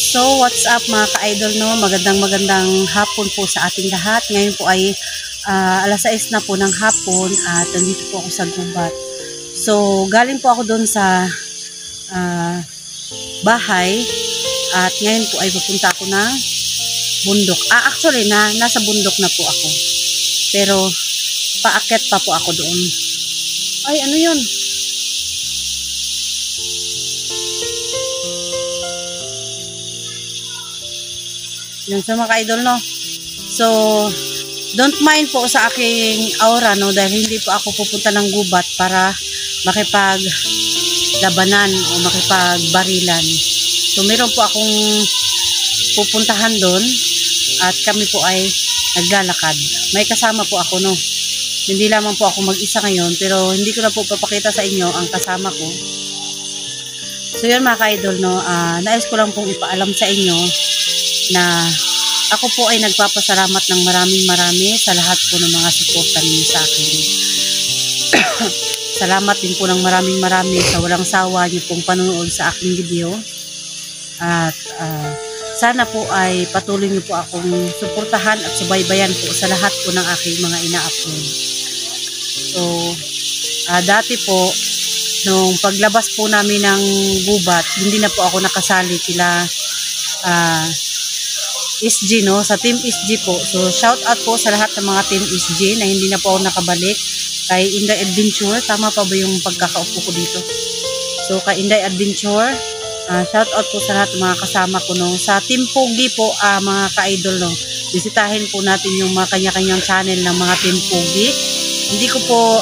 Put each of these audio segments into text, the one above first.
So, what's up mga ka-idol, no? Magandang hapon po sa ating lahat. Ngayon po ay alas 6 na po ng hapon at nandito po ako sa gubat. So, galing po ako doon sa bahay at ngayon po ay pupunta ako ng bundok. Actually, nasa bundok na po ako. Pero, paakyat pa po ako doon. Ay, ano yun? Yun sa mga ka-idol, no? So, don't mind po sa aking aura, no? Dahil hindi po ako pupunta ng gubat para makipaglabanan o makipagbarilan. So, meron po akong pupuntahan doon at kami po ay naglalakad. May kasama po ako, no? Hindi lamang po ako mag-isa ngayon, pero hindi ko na po papakita sa inyo ang kasama ko. So, yun mga ka-idol, no? Nais ko lang pong ipaalam sa inyo na ako po ay nagpapasalamat ng marami sa lahat po ng mga suporta ninyo sa akin. Salamat din po ng marami sa walang sawa niyo pong panonood sa aking video. At sana po ay patuloy niyo po akong suportahan at subaybayan po sa lahat po ng aking mga ina-upload. So, dati po, nung paglabas po namin ng gubat, hindi na po ako nakasali kila SG, no? Sa Team SG po. So, shout out po sa lahat ng mga Team SG na hindi na po ako nakabalik. Kay Inday Adventure. Tama pa ba yung pagkakaupo ko dito? So, kay Inday Adventure, shout out po sa lahat ng mga kasama ko, no? Sa Team Pogi po, mga ka-idol, no? Bisitahin po natin yung mga kanya-kanyang channel ng mga Team Pogi. Hindi ko po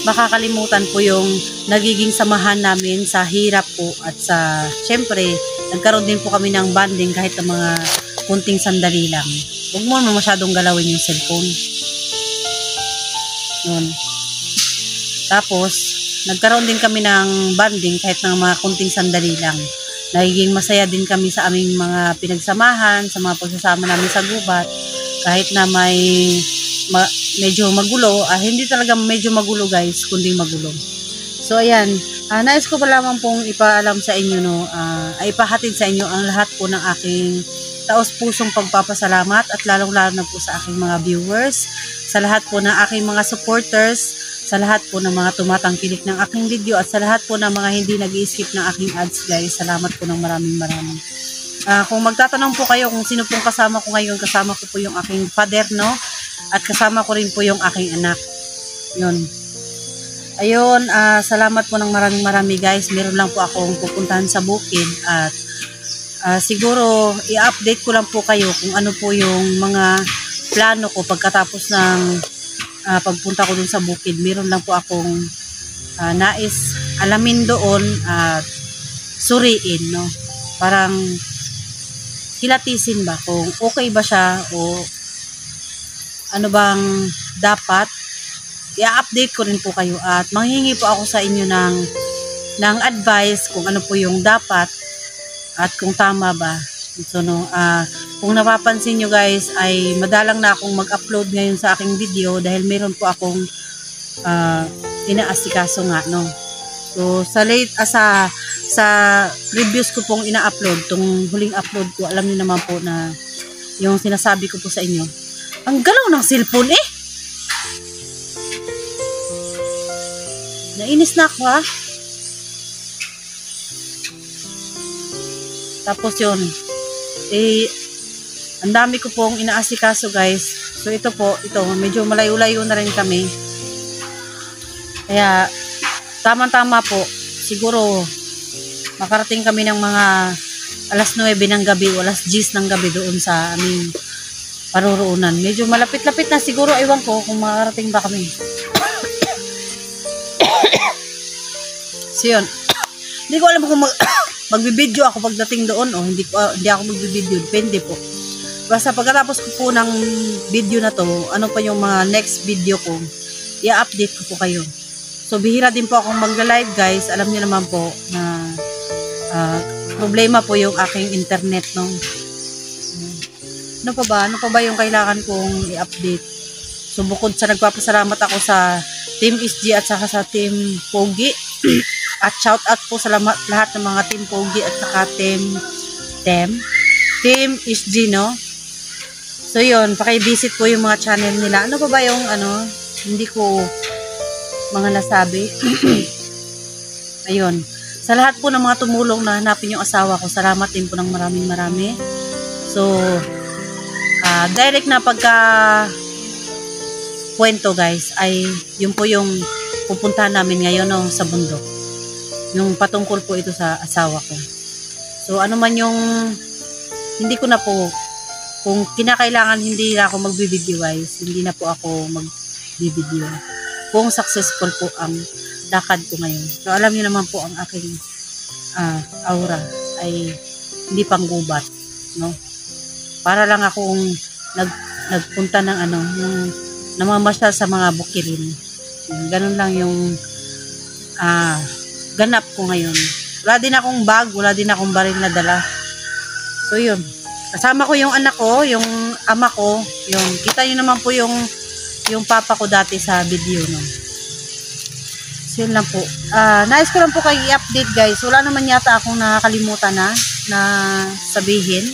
makakalimutan po yung nagiging samahan namin sa hirap po at sa, syempre, nagkaroon din po kami ng bonding kahit ng mga kunting sandali lang. Huwag mo naman masyadong galawin yung cellphone. Yun. Tapos, nagkaroon din kami ng bonding kahit ng mga kunting sandali lang. Nagiging masaya din kami sa aming mga pinagsamahan, sa mga pagsasama namin sa gubat. Kahit na may medyo magulo, hindi talaga medyo magulo guys, kundi magulo. So, ayan. Nais ko pa lamang pong ipaalam sa inyo, no, ay ipahatid sa inyo ang lahat po ng aking taos-pusong pagpapasalamat at lalong-lalo na po sa aking mga viewers, sa lahat po ng aking mga supporters, sa lahat po ng mga tumatangkilik ng aking video at sa lahat po ng mga hindi nag-i-skip ng aking ads guys. Salamat po ng maraming. Kung magtatanong po kayo kung sino pong kasama ko ngayon, kasama ko po yung aking father, no, at kasama ko rin po yung aking anak. Yun. Ayun, salamat po ng marami guys. Meron lang po akong pupuntahan sa bukid at siguro i-update ko lang po kayo kung ano po yung mga plano ko pagkatapos ng pagpunta ko dun sa bukid. Meron lang po akong nais alamin doon at suriin, no? Parang kilatisin ba kung okay ba siya o ano bang dapat. I-update ko rin po kayo at manghingi po ako sa inyo ng advice kung ano po yung dapat at kung tama ba. So, no, kung napapansin nyo guys ay madalang na akong mag-upload ngayon sa aking video dahil meron po akong inaasikaso nga, no. So, sa previous ko pong ina-upload, tong huling upload ko, alam niyo naman po na yung sinasabi ko po sa inyo, ang galaw ng cellphone Nainis na ako Tapos yun, ang dami ko pong inaasikaso guys. So ito medyo malayo-layo na rin kami. Kaya tama-tama po, siguro makarating kami ng mga alas 9 ng gabi o alas 10 ng gabi doon sa aming paruroonan. Medyo malapit-lapit na siguro, ewan ko kung makarating ba kami. So yun, hindi ko alam kung magbibideo ako pagdating doon o hindi ako magbibideo, depende po. Basta pagkatapos ko po ng video na to, ano pa yung mga next video ko, i-update ko po kayo. So bihira din po akong magla-live guys, alam niyo naman po na problema po yung aking internet, no. Ano pa ba yung kailangan kong i-update? So bukod sa nagpapasalamat ako sa Team SG at saka sa Team Pogi, at shout out po sa lahat ng mga Team Pogi at saka Team Team SG, no? So yun, paki-visit po yung mga channel nila. Ano pa ba yung hindi ko mga nasabi? Ayun. Sa lahat po ng mga tumulong na hanapin yung asawa ko, salamat din po ng maraming. So, direct na pagka kwento guys, ay yun po yung pupuntahan namin ngayon sa bundok. Yung patungkol po ito sa asawa ko. So, ano man yung hindi ko na po, kung kinakailangan hindi na ako magbibideo guys, hindi na po ako magbibideo. Kung successful po ang lakad ko ngayon. So, alam niyo naman po ang aking aura ay hindi pang gubat, no? Para lang akong nagpunta ng yung namamasyal sa mga bukirin. Ganun lang yung ganap ko ngayon. Wala din akong bag, wala din akong baril na dala. So, yun. Kasama ko yung anak ko, yung ama ko, yung kita nyo naman po yung papa ko dati sa video, no? So, yun lang po. Nais ko lang po kayo i-update guys. Wala naman yata akong nakakalimutan na sabihin.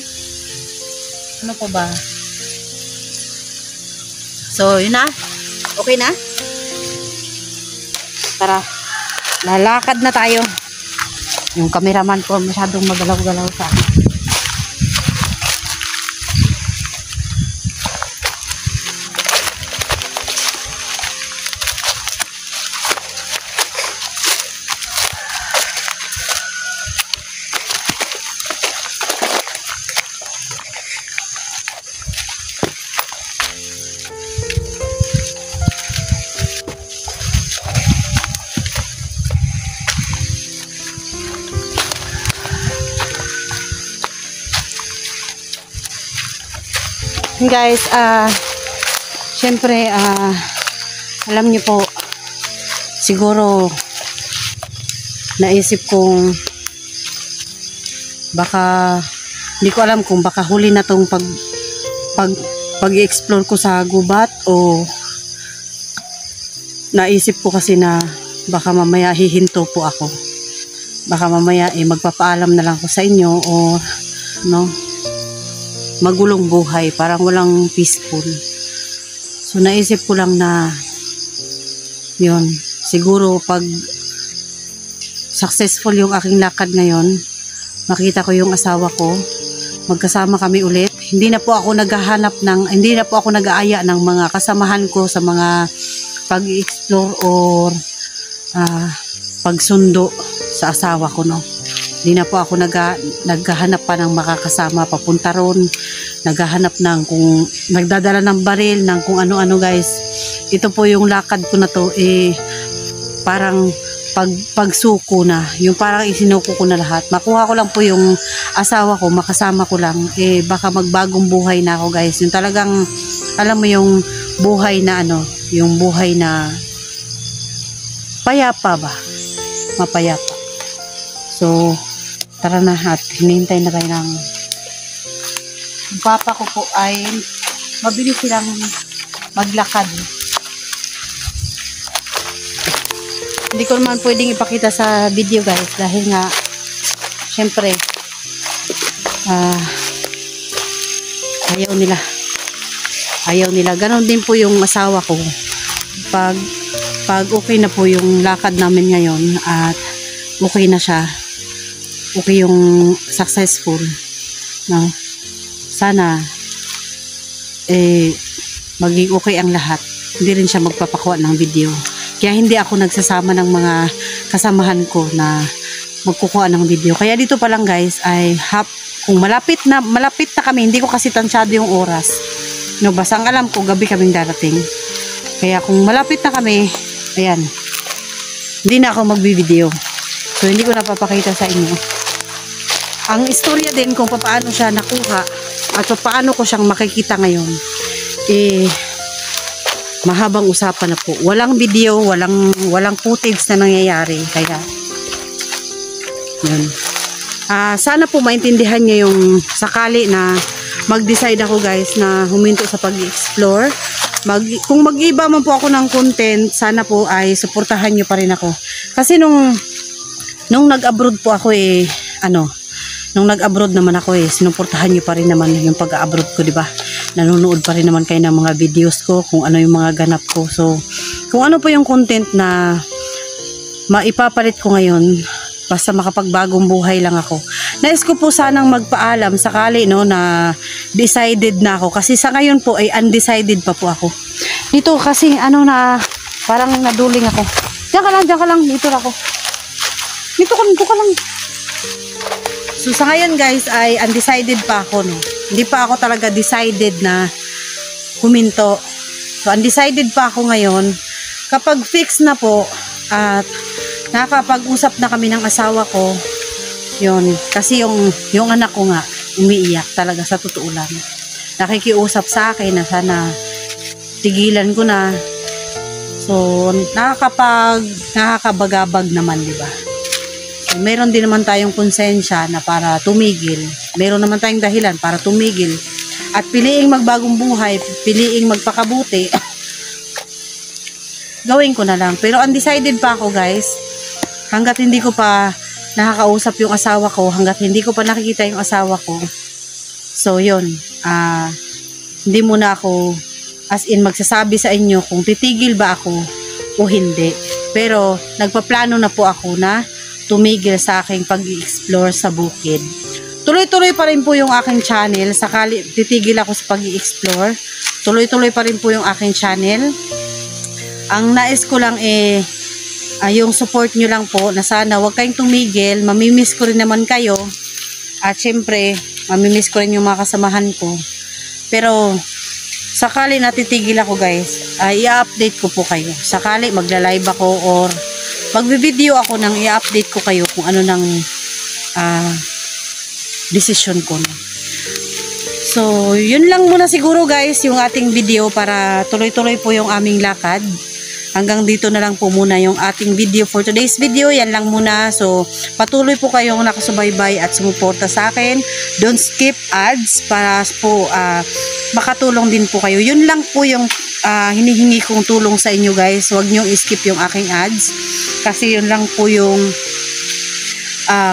Ano po ba? So, yun na. Okay na? Tara. Lalakad na tayo. Yung cameraman ko masyadong magalaw-galaw sa akin. Guys, syempre, alam niyo po, siguro, naisip kong, baka, hindi ko alam kung baka huli na tong pag-explore ko sa gubat, o, naisip ko kasi na, baka mamaya hihinto po ako. Baka mamaya, magpapaalam na lang ko sa inyo, o, no, magulong buhay, parang walang peaceful. So naisip ko lang na yun, siguro pag successful yung aking lakad ngayon, makita ko yung asawa ko, magkasama kami ulit, hindi na po ako nag-aaya ng mga kasamahan ko sa mga pag-explore or pagsundo sa asawa ko, no. Hindi na po ako naghahanap pa ng makakasama papunta ron. Naghahanap ng kung nagdadala ng baril, ng kung ano-ano guys. Ito po yung lakad ko na to, parang pagsuko na. Yung parang isinuko ko na lahat. Makuha ko lang po yung asawa ko, makasama ko lang. Baka magbagong buhay na ako guys. Yung talagang, alam mo yung buhay na yung buhay na payapa ba? Mapayapa. So, tara na at hinihintay na tayo ng papa ko po ay mabilis silang maglakad. Hindi ko naman pwedeng ipakita sa video guys dahil nga syempre ayaw nila. Ganon din po yung asawa ko. Pag okay na po yung lakad namin ngayon at okay na siya, okay yung successful, no? Sana maging okay ang lahat. Hindi rin siya magpapakuha ng video. Kaya hindi ako nagsasama ng mga kasamahan ko na magkukuha ng video. Kaya dito pa lang guys ay kung malapit na kami, hindi ko kasi tansyado yung oras. No, basta ang alam ko gabi kaming darating. Kaya kung malapit na kami, ayan, hindi na ako magbi-video. So hindi ko napapakita sa inyo. Ang istorya din kung paano siya nakuha at paano ko siyang makikita ngayon, mahabang usapan na po. Walang video, walang footage na nangyayari. Kaya, yun. Sana po maintindihan niyo yung sakali na mag-decide ako guys na huminto sa pag-explore. Kung mag-iba man po ako ng content, sana po ay suportahan niyo pa rin ako. Kasi nung nag-abroad po ako nung nag-abroad naman ako sinuportahan nyo pa rin naman yung pag-abroad ko, di ba? Nanonood pa rin naman kayo ng mga videos ko, kung ano yung mga ganap ko. So, kung ano po yung content na maipapalit ko ngayon, basta makapagbagong buhay lang ako. Nais ko po sanang magpaalam sakali no na decided na ako. Kasi sa ngayon po ay undecided pa po ako. Dito kasi na parang naduling ako. Diyan ka lang, dito ako. Dito ka lang. So sa ngayon guys ay undecided pa ako no. Hindi pa ako talaga decided na huminto. So undecided pa ako ngayon. Kapag fix na po at nakapag-usap na kami ng asawa ko, yun. Kasi yung anak ko nga umiiyak talaga sa totoo lang. Nakikiusap sa akin na sana tigilan ko na. So nakakabagabag naman, di ba? Meron din naman tayong konsensya na para tumigil. Meron naman tayong dahilan para tumigil. At piliing magbagong buhay, piliing magpakabuti, gawin ko na lang. Pero undecided pa ako guys. Hanggat hindi ko pa nakakausap yung asawa ko, hanggat hindi ko pa nakikita yung asawa ko. So yun, hindi muna ako as in magsasabi sa inyo kung titigil ba ako o hindi. Pero nagpaplano na po ako na tumigil sa aking pag-i-explore sa bukid. Tuloy-tuloy pa rin po yung aking channel. Sakali titigil ako sa pag-i-explore, tuloy-tuloy pa rin po yung aking channel. Ang nais ko lang yung support nyo lang po na sana huwag kayong tumigil. Mamimiss ko rin naman kayo. At syempre, mamimiss ko rin yung mga kasamahan ko. Pero sakali natitigil ako guys, i-update ko po kayo. Sakali magla-live ako or magbi-video ako nang i-update ko kayo kung ano nang decision ko na. So, yun lang muna siguro guys yung ating video para tuloy-tuloy po yung aming lakad. Hanggang dito na lang po muna yung ating video for today's video. Yan lang muna. So, patuloy po kayong nakasubaybay at sumuporta sa akin. Don't skip ads para po makatulong din po kayo. Yun lang po yung hinihingi kong tulong sa inyo guys. Huwag nyo i-skip yung aking ads. Kasi yun lang po yung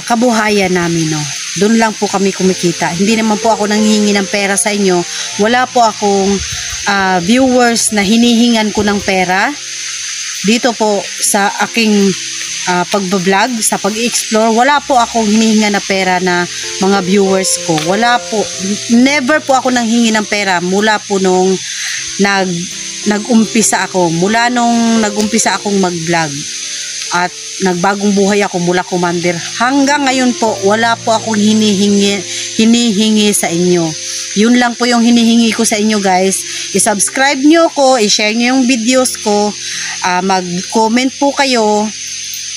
kabuhayan namin, no. Doon lang po kami kumikita. Hindi naman po ako nanghihingi ng pera sa inyo. Wala po akong viewers na hinihingan ko ng pera. Dito po sa aking pagbablog, sa pag-i-explore, wala po akong hinihinga na pera na mga viewers ko. Wala po. Never po ako nanghingi ng pera mula po nung nag-umpisa ako. Mula nung nag-umpisa akong mag-vlog. At nagbagong buhay ako mula Commander. Hanggang ngayon po, wala po akong hinihingi sa inyo. Yun lang po yung hinihingi ko sa inyo guys. I-subscribe nyo ko, i-share nyo yung videos ko, mag-comment po kayo,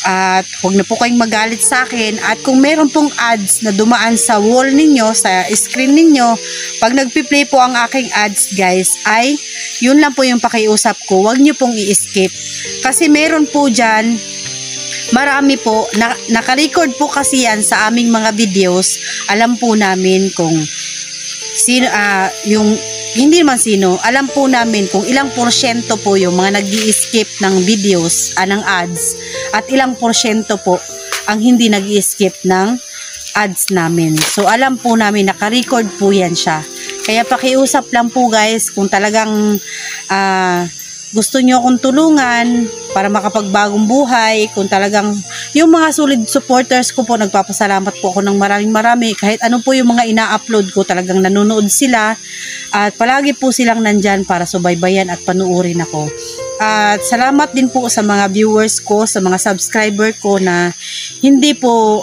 at huwag na po kayong magalit sa akin. At kung meron pong ads na dumaan sa wall ninyo, sa screen ninyo, pag nagpi-play po ang aking ads guys, ay yun lang po yung pakiusap ko. Huwag nyo pong i-skip. Kasi meron po dyan, marami po, naka-record po kasi yan sa aming mga videos. Alam po namin kung sino, hindi man sino, alam po namin kung ilang porsyento po yung mga nag-i-skip ng videos, ng ads, at ilang porsyento po ang hindi nag-i-skip ng ads namin. So alam po namin, naka-record po yan siya. Kaya pakiusap lang po guys, kung talagang gusto nyo akong tulungan para makapagbagong buhay, kung talagang yung mga solid supporters ko po, nagpapasalamat po ako ng marami. Kahit ano po yung mga ina-upload ko, talagang nanonood sila at palagi po silang nandyan para subaybayan at panuorin ako. At salamat din po sa mga viewers ko, sa mga subscriber ko na hindi po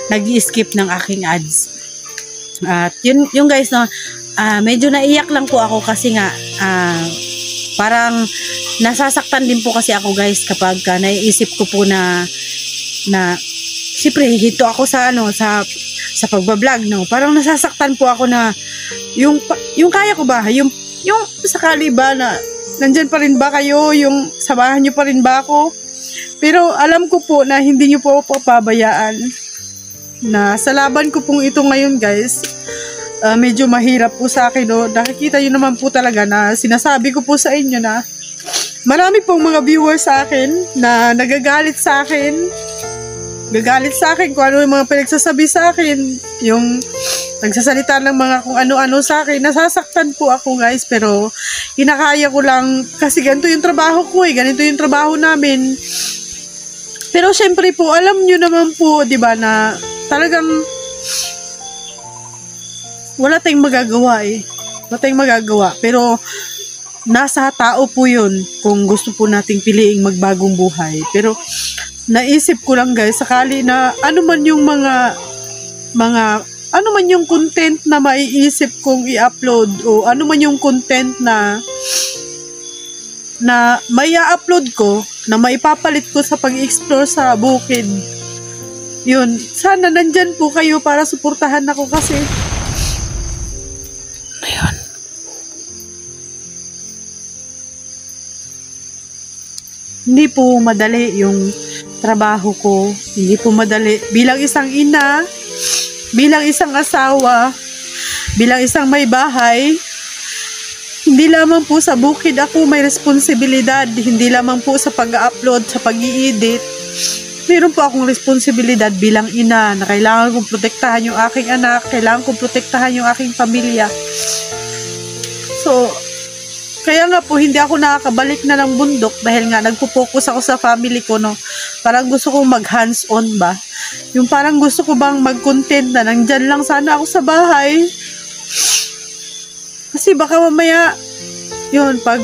nag-i-skip ng aking ads. At yung guys, no, medyo naiyak lang po ako kasi nga parang nasasaktan din po kasi ako guys kapag naiisip ko po na siyempre hito ako sa sa pagbablog, no. Parang nasasaktan po ako na yung kaya ko ba, yung sakali ba na nandyan pa rin ba kayo, yung samahan nyo pa rin ba ako. Pero alam ko po na hindi nyo po papabayaan. Na sa laban ko pong ito ngayon guys, medyo mahirap po sa akin, no? Nakikita nyo naman po talaga na sinasabi ko po sa inyo na marami pong mga viewers sa akin na nagagalit sa akin, gagalit sa akin kung ano yung mga pinagsasabi sa akin, yung nagsasalita ng mga kung ano-ano sa akin. Nasasaktan po ako guys, pero kinakaya ko lang kasi ganito yung trabaho ko ganito yung trabaho namin. Pero syempre po, alam nyo naman po, di ba, na talagang wala tayong magagawa Wala tayong magagawa. Pero nasa tao po yun kung gusto po nating piliing magbagong buhay. Pero naisip ko lang guys, sakali na ano man yung ano man yung content na maiisip kong i-upload o ano man yung content na may i-upload ko, na maipapalit ko sa pag-explore sa bukid. Yun, sana nandyan po kayo para suportahan ako kasi ayun. Hindi po madali yung trabaho ko. Hindi po madali. Bilang isang ina, bilang isang asawa, bilang isang may bahay, hindi lamang po sa bukid ako may responsibilidad. Hindi lamang po sa pag-upload, sa pag-i-edit. Meron po akong responsibilidad bilang ina na kailangan kong protektahan yung aking anak, kailangan kong protektahan yung aking pamilya. So, kaya nga po, hindi ako nakakabalik na ng bundok dahil nga nagpo-focus ako sa family ko, no. Parang gusto kong mag-hands-on ba. Yung parang gusto ko bang mag-content na nandyan lang sana ako sa bahay. Kasi baka mamaya, yun, pag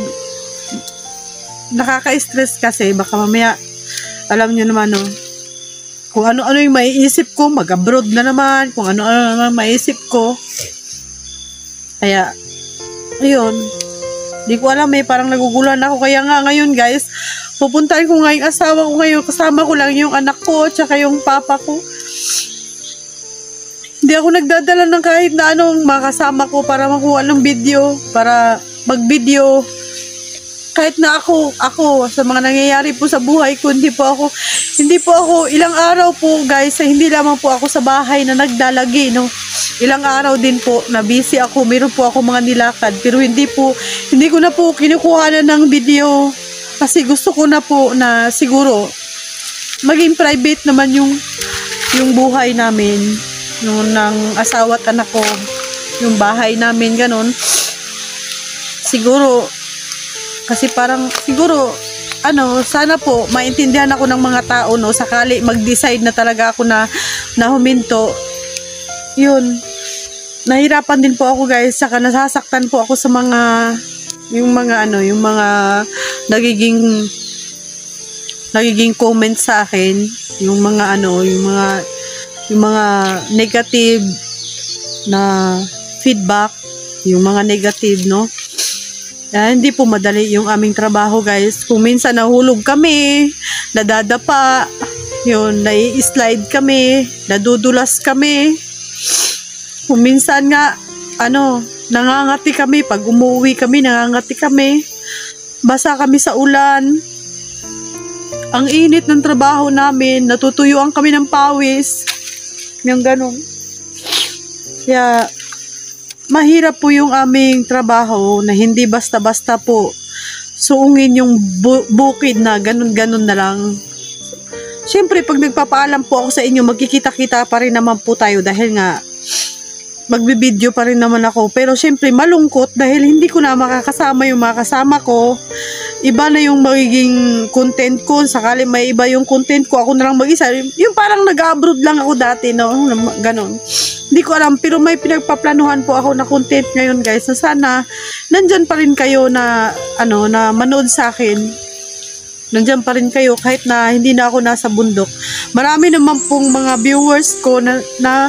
nakaka-stress kasi, baka mamaya, alam nyo naman, no, kung ano-ano yung maiisip ko, mag-abroad na naman, kung ano-ano naman maiisip ko. Kaya, ayun, di ko alam parang nagugulan ako. Kaya nga ngayon guys, pupuntahan ko nga yung asawa ko ngayon. Kasama ko lang yung anak ko, tsaka yung papa ko. Hindi ako nagdadala ng kahit na anong makasama ko para makuha ng video, para mag-video. Kahit na ako sa mga nangyayari po sa buhay ko, hindi po ako ilang araw po guys, hindi lamang po ako sa bahay na nagdalagi, no. Ilang araw din po na busy ako, meron po ako mga nilakad, pero hindi ko na po kinukuha ng video kasi gusto ko na po na siguro maging private naman yung buhay namin, yung ng asawa at anak ko, yung bahay namin, ganun. Siguro kasi parang siguro sana po maintindihan ako ng mga tao, no, sakali mag-decide na talaga ako na huminto. Yun, nahirapan din po ako guys, saka nasasaktan po ako sa yung mga nagiging comment sa akin, yung mga negative na feedback, yung mga negative, no. Hindi po madali yung aming trabaho guys. Kung minsan nahulog kami, nadadapa, yun, nai-slide kami, nadudulas kami. Kung minsan nga, nangangati kami, pag umuwi kami, nangangati kami. Basa kami sa ulan. Ang init ng trabaho namin, natutuyuan kami ng pawis. Yung ganun. Kaya, mahirap po yung aming trabaho na hindi basta-basta po suungin yung bukid na ganun-ganun na lang. Siyempre, pag nagpapaalam po ako sa inyo, magkikita-kita pa rin naman po tayo dahil nga magbibideo pa rin naman ako. Pero siyempre, malungkot dahil hindi ko na makakasama yung mga kasama ko. Iba na yung magiging content ko. Sakali may iba yung content ko, ako na lang mag-isa. Yung parang nag-abroad lang ako dati, no? Ganon. Hindi ko alam, pero may pinagpaplanuhan po ako na content ngayon guys, na sana nandyan pa rin kayo na na manood sa akin. Nandyan pa rin kayo kahit na hindi na ako nasa bundok. Marami naman pong mga viewers ko na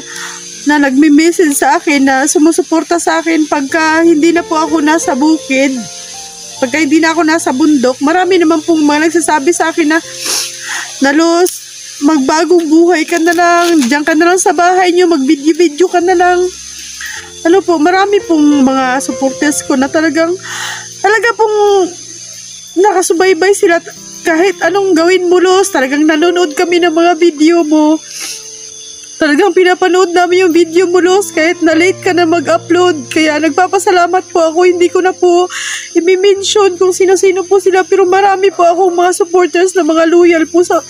nagme-message sa akin, na sumusuporta sa akin pagka hindi na po ako nasa bukid. Pagka hindi na ako nasa bundok, marami naman pong mga nagsasabi sa akin na Luz, magbagong buhay ka na lang, diyan ka na lang sa bahay nyo, mag-video ka na lang. Marami pong mga supporters ko na talaga pong nakasubaybay sila kahit anong gawin mo, Luz. Talagang nanonood kami ng mga video mo. Talagang pinapanood namin yung video mo, Los, kahit na late ka na mag-upload. Kaya nagpapasalamat po ako. Hindi ko na po i-mention kung sino-sino po sila. Pero marami po akong mga supporters na mga loyal po sa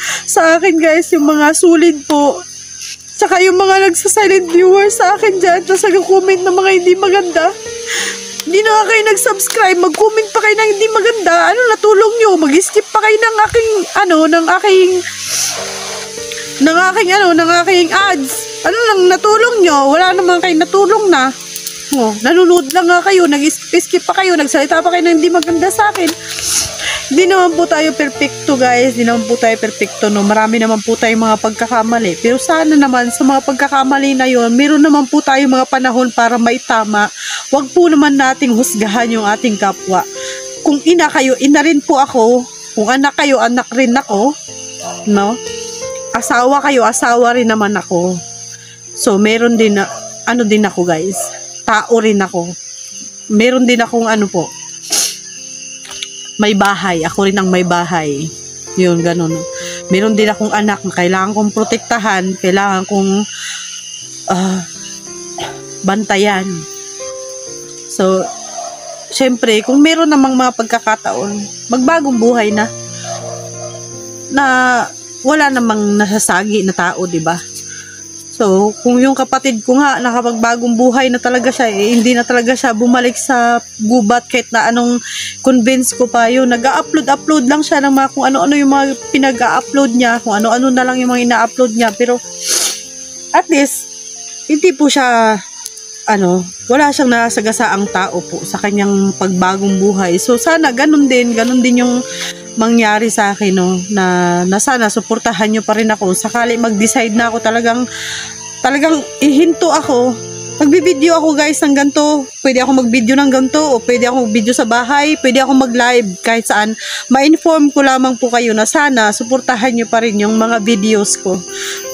akin, guys. Yung mga solid po. Tsaka yung mga nagsa-silent viewers sa akin dyan. Tapos nag-comment na mga hindi maganda. Hindi na nga kayo nag-subscribe. Mag-comment pa kayo ng hindi maganda. Ano natulong nyo? Mag-skip pa kayo ng aking ads. Ano lang natulong nyo? Wala naman kayo natulong na. Oh, nanonood lang nga kayo, nag-skip pa kayo, nagsalita pa kayo ng hindi maganda sa akin. Hindi naman po tayo perfecto, guys. Hindi naman po tayo perfecto, no. Marami naman po tayong mga pagkakamali. Pero sana naman sa mga pagkakamali na yon, meron naman po tayong mga panahon para maitama. Huwag po naman nating husgahan yung ating kapwa. Kung ina kayo, ina rin po ako. Kung anak kayo, anak rin ako. No? Asawa kayo, asawa rin naman ako. So, meron din na, ano din ako, guys. Tao rin ako. Meron din akong may bahay. Ako rin ang may bahay. Yun, ganun. Meron din akong anak na kailangan kong protektahan. Kailangan kong bantayan. So, syempre, kung meron namang mga pagkakataon, magbagong buhay na wala namang nasasagi na tao, diba? So, kung yung kapatid ko nga nakapagbagong buhay na talaga siya, hindi na talaga siya bumalik sa gubat kahit na anong convince ko pa yun. Nag-upload lang siya ng mga kung ano-ano yung mga pinag-upload niya, kung ano-ano na lang yung mga ina-upload niya. Pero, at least, hindi po siya, wala siyang nasagasaang tao po sa kanyang pagbagong buhay. So, sana ganun din yung mangyari sa akin, no, na sana suportahan nyo pa rin ako. Sakali mag-decide na ako, talagang ihinto ako. Magbibideo ako, guys, ng ganito. Pwede ako mag-video ng ganito, o pwede ako mag-video sa bahay, pwede ako mag-live kahit saan. Ma-inform ko lamang po kayo na sana suportahan nyo pa rin yung mga videos ko.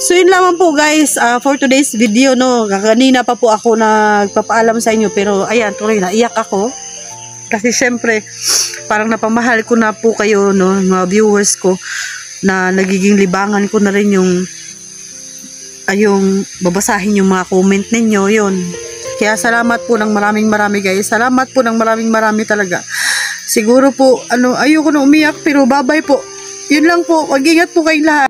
So, yun lamang po, guys, for today's video, no. Kanina pa po ako nagpapaalam sa inyo, pero ayan, tuloy na, iyak ako. Kasi syempre, parang napamahal ko na po kayo, no, mga viewers ko, na nagiging libangan ko na rin yung babasahin yung mga comment ninyo, yun. Kaya salamat po ng maraming guys. Salamat po ng maraming talaga. Siguro po, ayoko na umiyak, pero bye-bye po. Yun lang po, mag-ingat po kayong lahat.